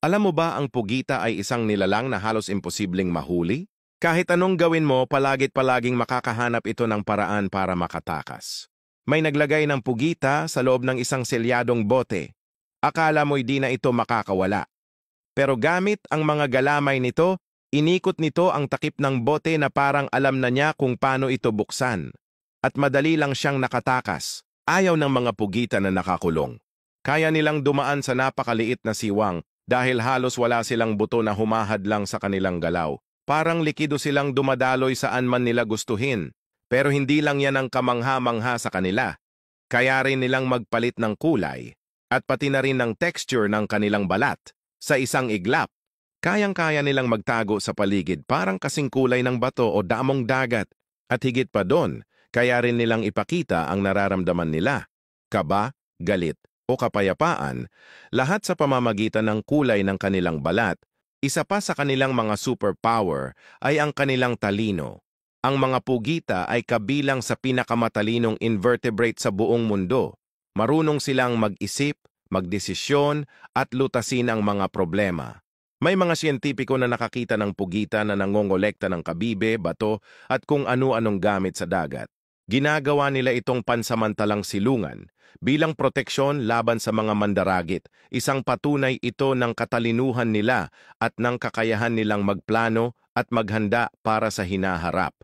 Alam mo ba ang pugita ay isang nilalang na halos imposibleng mahuli? Kahit anong gawin mo, palaging makakahanap ito ng paraan para makatakas. May naglagay ng pugita sa loob ng isang selyadong bote. Akala mo'y di na ito makakawala. Pero gamit ang mga galamay nito, inikot nito ang takip ng bote na parang alam na niya kung paano ito buksan. At madali lang siyang nakatakas. Ayaw ng mga pugita na nakakulong. Kaya nilang dumaan sa napakaliit na siwang dahil halos wala silang buto na humahadlang sa kanilang galaw. Parang likido silang dumadaloy saan man nila gustuhin. Pero hindi lang yan ang kamangha-mangha sa kanila. Kaya rin nilang magpalit ng kulay at pati na rin ng texture ng kanilang balat sa isang iglap. Kayang-kaya nilang magtago sa paligid parang kasing kulay ng bato o damong dagat. At higit pa doon, kaya rin nilang ipakita ang nararamdaman nila. Kaba, galit, o kapayapaan, lahat sa pamamagitan ng kulay ng kanilang balat. Isa pa sa kanilang mga superpower ay ang kanilang talino. Ang mga pugita ay kabilang sa pinakamatalinong invertebrate sa buong mundo. Marunong silang mag-isip, magdesisyon at lutasin ang mga problema. May mga siyentipiko na nakakita ng pugita na nangongolekta ng kabibe, bato at kung ano-anong gamit sa dagat. Ginagawa nila itong pansamantalang silungan bilang proteksyon laban sa mga mandaragit. Isang patunay ito ng katalinuhan nila at ng kakayahan nilang magplano at maghanda para sa hinaharap.